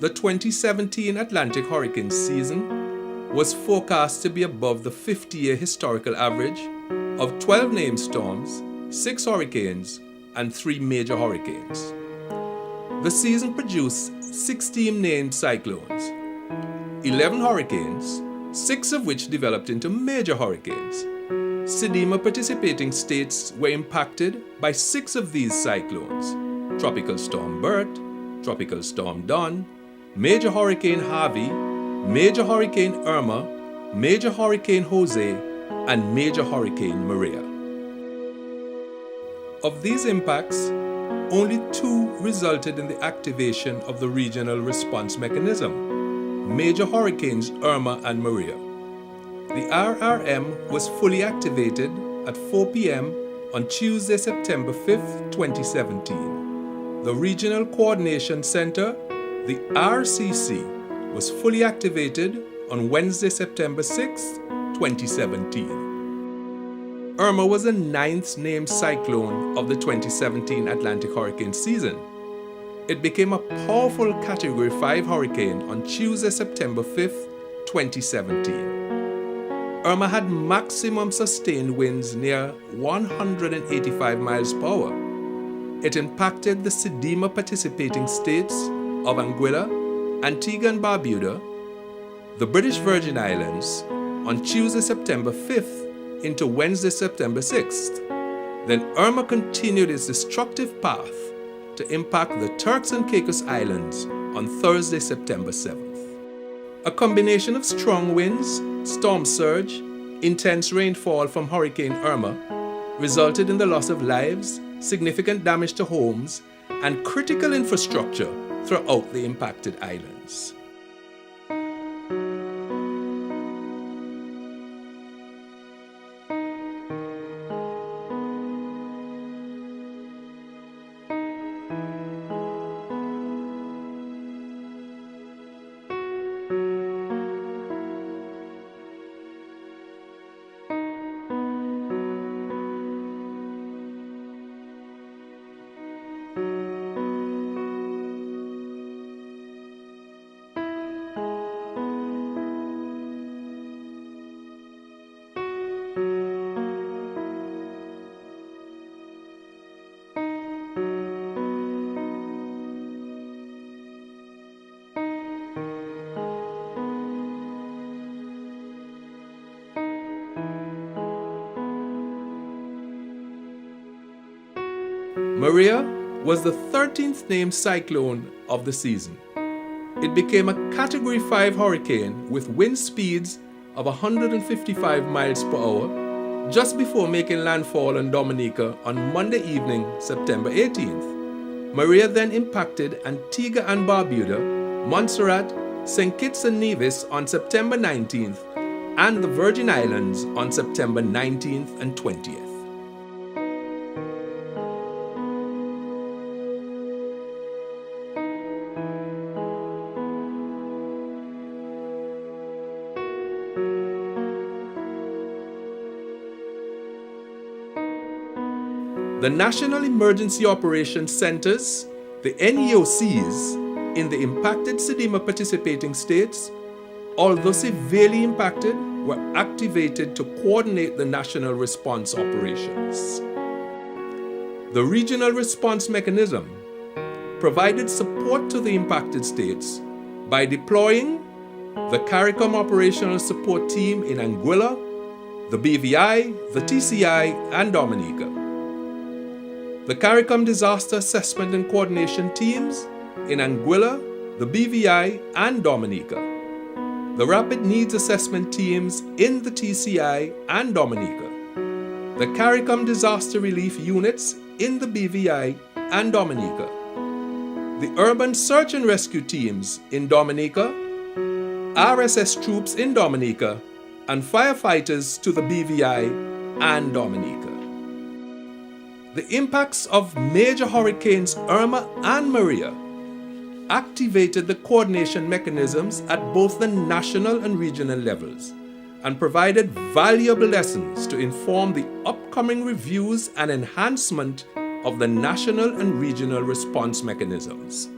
The 2017 Atlantic hurricane season was forecast to be above the 50-year historical average of 12 named storms, 6 hurricanes, and 3 major hurricanes. The season produced 16 named cyclones, 11 hurricanes, 6 of which developed into major hurricanes. CDEMA participating states were impacted by 6 of these cyclones: Tropical Storm Bert, Tropical Storm Don, Major Hurricane Harvey, Major Hurricane Irma, Major Hurricane Jose, and Major Hurricane Maria. Of these impacts, only 2 resulted in the activation of the regional response mechanism: Major Hurricanes Irma and Maria. The RRM was fully activated at 4 p.m. on Tuesday, September 5th, 2017. The Regional Coordination Center, the RCC, was fully activated on Wednesday, September 6th, 2017. Irma was the 9th named cyclone of the 2017 Atlantic hurricane season. It became a powerful Category 5 hurricane on Tuesday, September 5th, 2017. Irma had maximum sustained winds near 185 miles per hour. It impacted the CDEMA participating states of Anguilla, Antigua and Barbuda, the British Virgin Islands on Tuesday, September 5th into Wednesday, September 6th. Then Irma continued its destructive path to impact the Turks and Caicos Islands on Thursday, September 7th. A combination of strong winds, storm surge, intense rainfall from Hurricane Irma resulted in the loss of lives, significant damage to homes, and critical infrastructure throughout the impacted islands. Maria was the 13th named cyclone of the season. It became a Category 5 hurricane with wind speeds of 155 miles per hour just before making landfall on Dominica on Monday evening, September 18th. Maria then impacted Antigua and Barbuda, Montserrat, St. Kitts and Nevis on September 19th, and the Virgin Islands on September 19th and 20th. The National Emergency Operations Centers, the NEOCs, in the impacted CDEMA participating states, although severely impacted, were activated to coordinate the national response operations. The Regional Response Mechanism provided support to the impacted states by deploying the CARICOM Operational Support Team in Anguilla, the BVI, the TCI, and Dominica. The CARICOM Disaster Assessment and Coordination Teams in Anguilla, the BVI, and Dominica. The Rapid Needs Assessment Teams in the TCI and Dominica. The CARICOM Disaster Relief Units in the BVI and Dominica. The Urban Search and Rescue Teams in Dominica, RSS troops in Dominica, and firefighters to the BVI and Dominica. The impacts of major hurricanes Irma and Maria activated the coordination mechanisms at both the national and regional levels and provided valuable lessons to inform the upcoming reviews and enhancement of the national and regional response mechanisms.